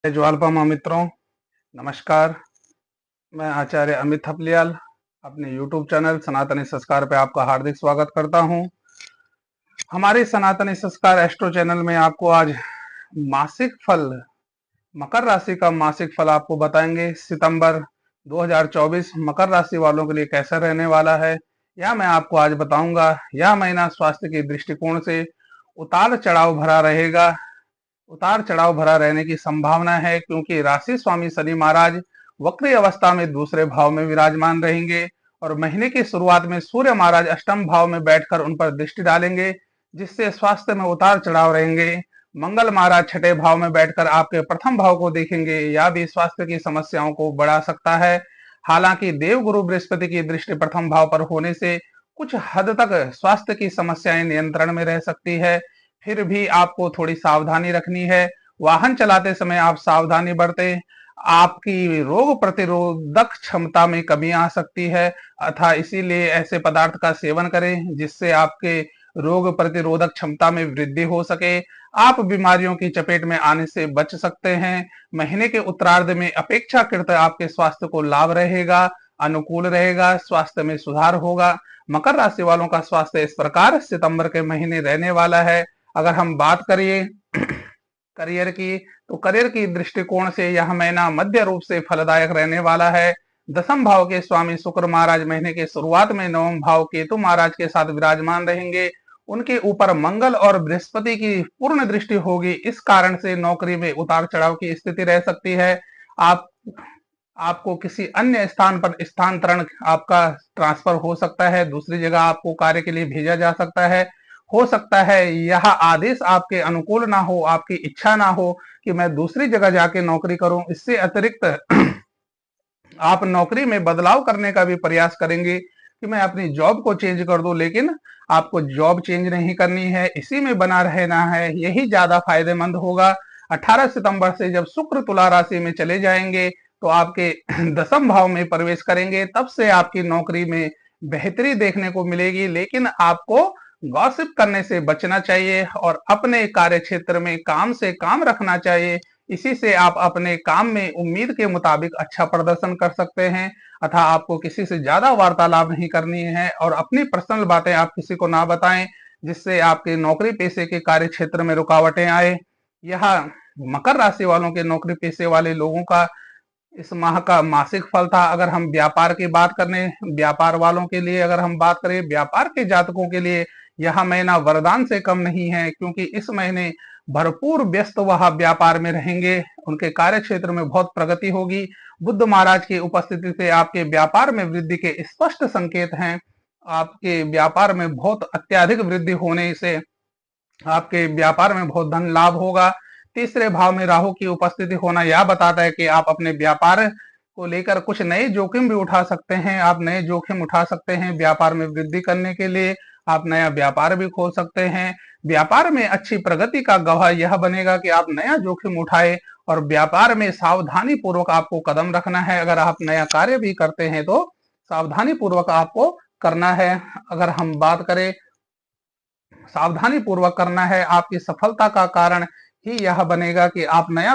ज्वालपामा मित्रों, नमस्कार। मैं आचार्य अमित थपलियाल अपने YouTube चैनल सनातनी संस्कार पे आपका हार्दिक स्वागत करता हूं। हमारे सनातनी संस्कार एस्ट्रो चैनल में आपको आज मासिक फल, मकर राशि का मासिक फल आपको बताएंगे। सितंबर 2024 मकर राशि वालों के लिए कैसा रहने वाला है, यह मैं आपको आज बताऊंगा। यह महीना स्वास्थ्य के दृष्टिकोण से उतार चढ़ाव भरा रहेगा। उतार चढ़ाव भरा रहने की संभावना है, क्योंकि राशि स्वामी शनि महाराज वक्री अवस्था में दूसरे भाव में विराजमान रहेंगे और महीने की शुरुआत में सूर्य महाराज अष्टम भाव में बैठकर उन पर दृष्टि डालेंगे, जिससे स्वास्थ्य में उतार चढ़ाव रहेंगे। मंगल महाराज छठे भाव में बैठकर आपके प्रथम भाव को देखेंगे, यह भी स्वास्थ्य की समस्याओं को बढ़ा सकता है। हालांकि देव गुरु बृहस्पति की दृष्टि प्रथम भाव पर होने से कुछ हद तक स्वास्थ्य की समस्याएं नियंत्रण में रह सकती है। फिर भी आपको थोड़ी सावधानी रखनी है। वाहन चलाते समय आप सावधानी बरतें। आपकी रोग प्रतिरोधक क्षमता में कमी आ सकती है, अतः इसीलिए ऐसे पदार्थ का सेवन करें जिससे आपके रोग प्रतिरोधक क्षमता में वृद्धि हो सके। आप बीमारियों की चपेट में आने से बच सकते हैं। महीने के उत्तरार्ध में अपेक्षाकृत आपके स्वास्थ्य को लाभ रहेगा, अनुकूल रहेगा, स्वास्थ्य में सुधार होगा। मकर राशि वालों का स्वास्थ्य इस प्रकार सितंबर के महीने रहने वाला है। अगर हम बात करिए करियर की, तो करियर की दृष्टिकोण से यह महीना मध्य रूप से फलदायक रहने वाला है। दसम भाव के स्वामी शुक्र महाराज महीने के शुरुआत में नवम भाव केतु महाराज के साथ विराजमान रहेंगे। उनके ऊपर मंगल और बृहस्पति की पूर्ण दृष्टि होगी। इस कारण से नौकरी में उतार चढ़ाव की स्थिति रह सकती है। आप आपको किसी अन्य स्थान पर स्थानांतरण, आपका ट्रांसफर हो सकता है, दूसरी जगह आपको कार्य के लिए भेजा जा सकता है। हो सकता है यह आदेश आपके अनुकूल ना हो, आपकी इच्छा ना हो कि मैं दूसरी जगह जाके नौकरी करूं। इससे अतिरिक्त आप नौकरी में बदलाव करने का भी प्रयास करेंगे कि मैं अपनी जॉब को चेंज कर दूं, लेकिन आपको जॉब चेंज नहीं करनी है, इसी में बना रहना है, यही ज्यादा फायदेमंद होगा। 18 सितंबर से जब शुक्र तुला राशि में चले जाएंगे तो आपके दसम भाव में प्रवेश करेंगे, तब से आपकी नौकरी में बेहतरी देखने को मिलेगी। लेकिन आपको गॉसिप करने से बचना चाहिए और अपने कार्य क्षेत्र में काम से काम रखना चाहिए। इसी से आप अपने काम में उम्मीद के मुताबिक अच्छा प्रदर्शन कर सकते हैं। अतः आपको किसी से ज्यादा वार्तालाप नहीं करनी है और अपनी पर्सनल बातें आप किसी को ना बताएं, जिससे आपके नौकरी पेशे के कार्य क्षेत्र में रुकावटें आए। यह मकर राशि वालों के नौकरी पेशे वाले लोगों का इस माह का मासिक फल था। अगर हम व्यापार की बात करें, व्यापार वालों के लिए अगर हम बात करें, व्यापार के जातकों के लिए यह महीना वरदान से कम नहीं है, क्योंकि इस महीने भरपूर व्यस्त वह व्यापार में रहेंगे। उनके कार्य क्षेत्र में बहुत प्रगति होगी। बुद्ध महाराज की उपस्थिति से आपके व्यापार में वृद्धि के स्पष्ट संकेत हैं। आपके व्यापार में बहुत अत्यधिक वृद्धि होने से आपके व्यापार में बहुत धन लाभ होगा। तीसरे भाव में राहु की उपस्थिति होना यह बताता है कि आप अपने व्यापार को लेकर कुछ नए जोखिम भी उठा सकते हैं। आप नए जोखिम उठा सकते हैं व्यापार में वृद्धि करने के लिए। आप नया व्यापार भी खोल सकते हैं। व्यापार में अच्छी प्रगति का गवाह यह बनेगा कि आप नया जोखिम उठाए और व्यापार में सावधानी पूर्वक आपको कदम रखना है। अगर आप नया कार्य भी करते हैं तो सावधानी पूर्वक आपको करना है। अगर हम बात करें, सावधानी पूर्वक करना है। आपकी सफलता का कारण ही यह बनेगा कि आप नया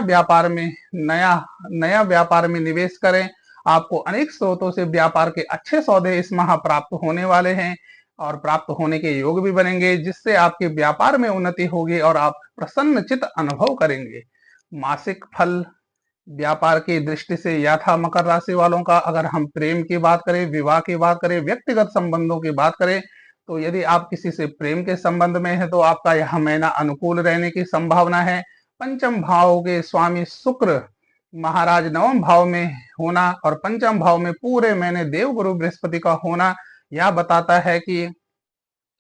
व्यापार में निवेश करें। आपको अनेक स्रोतों से व्यापार के अच्छे सौदे इस माह प्राप्त होने वाले हैं और प्राप्त होने के योग भी बनेंगे, जिससे आपके व्यापार में उन्नति होगी और आप प्रसन्नचित अनुभव करेंगे। मासिक फल व्यापार की दृष्टि से यह था मकर राशि वालों का। अगर हम प्रेम की बात करें, विवाह की बात करें, व्यक्तिगत संबंधों की बात करें, तो यदि आप किसी से प्रेम के संबंध में है तो आपका यह महीना अनुकूल रहने की संभावना है। पंचम भाव के स्वामी शुक्र महाराज नवम भाव में होना और पंचम भाव में पूरे महीने देव गुरु बृहस्पति का होना यह बताता है कि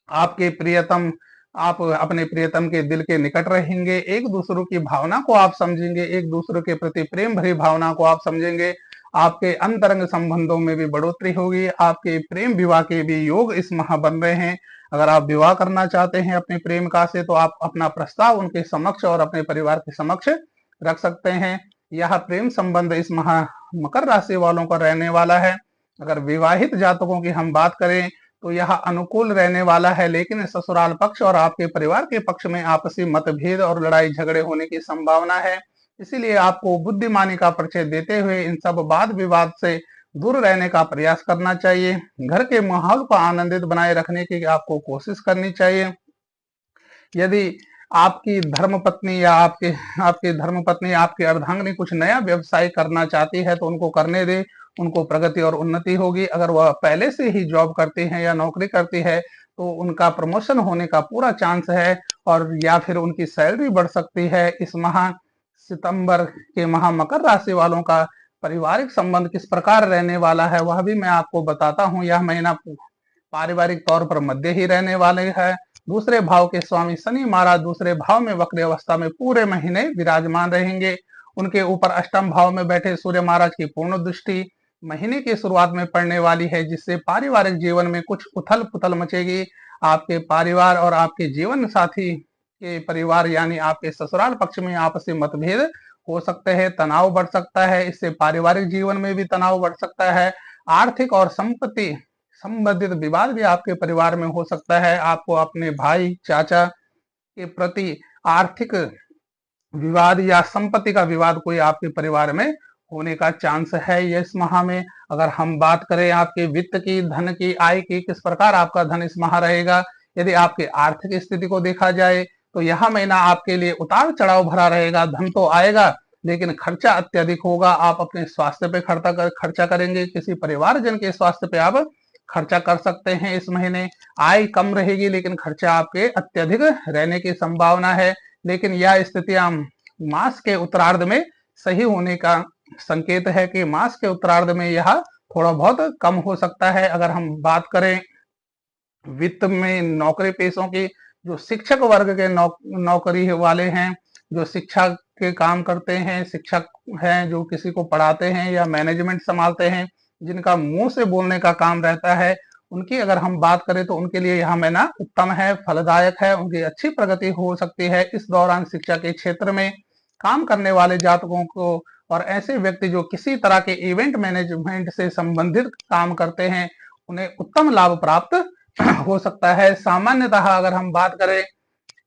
आपके प्रियतम आप अपने प्रियतम के दिल के निकट रहेंगे। एक दूसरे की भावना को आप समझेंगे, एक दूसरे के प्रति प्रेम भरी भावना को आप समझेंगे। आपके अंतरंग संबंधों में भी बढ़ोतरी होगी। आपके प्रेम विवाह के भी योग इस माह बन रहे हैं। अगर आप विवाह करना चाहते हैं अपने प्रेमिका से, तो आप अपना प्रस्ताव उनके समक्ष और अपने परिवार के समक्ष रख सकते हैं। यह प्रेम संबंध इस माह मकर राशि वालों का रहने वाला है। अगर विवाहित जातकों की हम बात करें तो यह अनुकूल रहने वाला है, लेकिन ससुराल पक्ष और आपके परिवार के पक्ष में आपसी मतभेद और लड़ाई झगड़े होने की संभावना है। इसीलिए आपको बुद्धिमानी का परिचय देते हुए इन सब वाद विवाद से दूर रहने का प्रयास करना चाहिए। घर के माहौल को आनंदित बनाए रखने की आपको कोशिश करनी चाहिए। यदि आपकी धर्मपत्नी या आपके आपकी धर्मपत्नी, आपकी अर्धांगिनी कुछ नया व्यवसाय करना चाहती है तो उनको करने दे, उनको प्रगति और उन्नति होगी। अगर वह पहले से ही जॉब करती हैं या नौकरी करती है तो उनका प्रमोशन होने का पूरा चांस है, और या फिर उनकी सैलरी बढ़ सकती है। इस माह सितंबर के माह मकर राशि वालों का पारिवारिक संबंध किस प्रकार रहने वाला है वह भी मैं आपको बताता हूँ। यह महीना पारिवारिक तौर पर मध्य ही रहने वाले है। दूसरे भाव के स्वामी शनि महाराज दूसरे भाव में वक्र अवस्था में पूरे महीने विराजमान रहेंगे। उनके ऊपर अष्टम भाव में बैठे सूर्य महाराज की पूर्ण दृष्टि महीने की शुरुआत में पड़ने वाली है, जिससे पारिवारिक जीवन में कुछ उथल पुथल मचेगी। आपके परिवार और आपके जीवन साथी के परिवार यानी आपके ससुराल पक्ष में आपसी मतभेद हो सकते हैं, तनाव बढ़ सकता है। इससे पारिवारिक जीवन में भी तनाव बढ़ सकता है। आर्थिक और संपत्ति संबंधित विवाद भी आपके परिवार में हो सकता है। आपको अपने भाई चाचा के प्रति आर्थिक विवाद या संपत्ति का विवाद कोई आपके परिवार में होने का चांस है। ये इस माह में अगर हम बात करें आपके वित्त की, धन की, आय की, किस प्रकार आपका धन इस माह रहेगा, यदि आपकी आर्थिक स्थिति को देखा जाए तो यह महीना आपके लिए उतार चढ़ाव भरा रहेगा। धन तो आएगा लेकिन खर्चा अत्यधिक होगा। आप अपने स्वास्थ्य पे खर्चा करेंगे, किसी परिवारजन के स्वास्थ्य पे आप खर्चा कर सकते हैं। इस महीने आय कम रहेगी लेकिन खर्चा आपके अत्यधिक रहने की संभावना है। लेकिन यह स्थितियां मास के उत्तरार्ध में सही होने का संकेत है कि मास के उत्तरार्ध में यह थोड़ा बहुत कम हो सकता है। अगर हम बात करें वित्त में नौकरी पेशों की, जो शिक्षक वर्ग के नौकरी वाले हैं, जो शिक्षा के काम करते हैं, शिक्षक हैं जो किसी को पढ़ाते हैं या मैनेजमेंट संभालते हैं, जिनका मुंह से बोलने का काम रहता है, उनकी अगर हम बात करें तो उनके लिए यह महीना उत्तम है, फलदायक है, उनकी अच्छी प्रगति हो सकती है। इस दौरान शिक्षा के क्षेत्र में काम करने वाले जातकों को और ऐसे व्यक्ति जो किसी तरह के इवेंट मैनेजमेंट से संबंधित काम करते हैं, उन्हें उत्तम लाभ प्राप्त हो सकता है। सामान्यतः अगर हम बात करें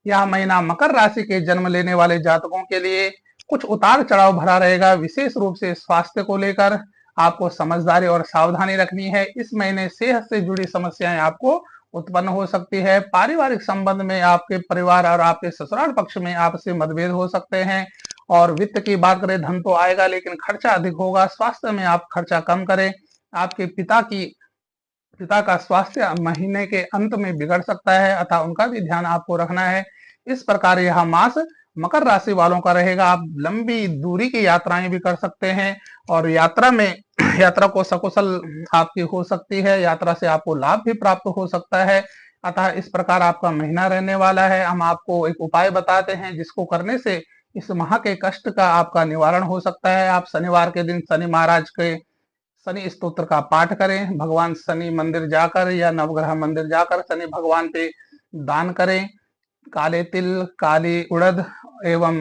यह महीना मकर राशि के जन्म लेने वाले जातकों के लिए कुछ उतार चढ़ाव भरा रहेगा। विशेष रूप से स्वास्थ्य को लेकर आपको समझदारी और सावधानी रखनी है। इस महीने सेहत से जुड़ी समस्याएं आपको उत्पन्न हो सकती है। पारिवारिक संबंध में आपके परिवार और आपके ससुराल पक्ष में आपसी मतभेद हो सकते हैं। और वित्त की बात करें, धन तो आएगा लेकिन खर्चा अधिक होगा। स्वास्थ्य में आप खर्चा कम करें। आपके पिता का स्वास्थ्य महीने के अंत में बिगड़ सकता है, अतः उनका भी ध्यान आपको रखना है। इस प्रकार यह मास मकर राशि वालों का रहेगा। आप लंबी दूरी की यात्राएं भी कर सकते हैं और यात्रा को सकुशल आपकी हो सकती है। यात्रा से आपको लाभ भी प्राप्त हो सकता है। अतः इस प्रकार आपका महीना रहने वाला है। हम आपको एक उपाय बताते हैं जिसको करने से इस माह के कष्ट का आपका निवारण हो सकता है। आप शनिवार के दिन शनि महाराज के शनि स्तोत्र का पाठ करें। भगवान शनि मंदिर जाकर या नवग्रह मंदिर जाकर शनि भगवान पे दान करें। काले तिल, काली उड़द एवं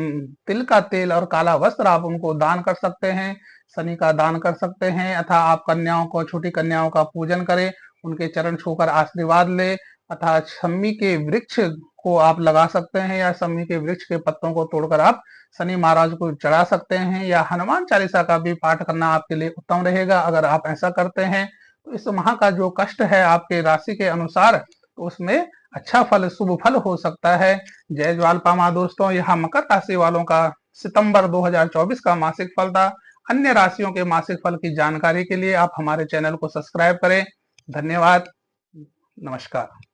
तिल का तेल और काला वस्त्र आप उनको दान कर सकते हैं, शनि का दान कर सकते हैं। अथा आप कन्याओं को, छोटी कन्याओं का पूजन करें, उनके चरण छूकर आशीर्वाद ले। अथा शम्मी के वृक्ष को आप लगा सकते हैं या शम्मी के वृक्ष के पत्तों को तोड़कर आप शनि महाराज को चढ़ा सकते हैं, या हनुमान चालीसा का भी पाठ करना आपके लिए उत्तम रहेगा। अगर आप ऐसा करते हैं तो इस माह का जो कष्ट है आपके राशि के अनुसार, तो उसमें अच्छा फल, शुभ फल हो सकता है। जय ज्वालपामा दोस्तों, यह मकर राशि वालों का सितंबर 2024 का मासिक फल था। अन्य राशियों के मासिक फल की जानकारी के लिए आप हमारे चैनल को सब्सक्राइब करें। धन्यवाद, नमस्कार।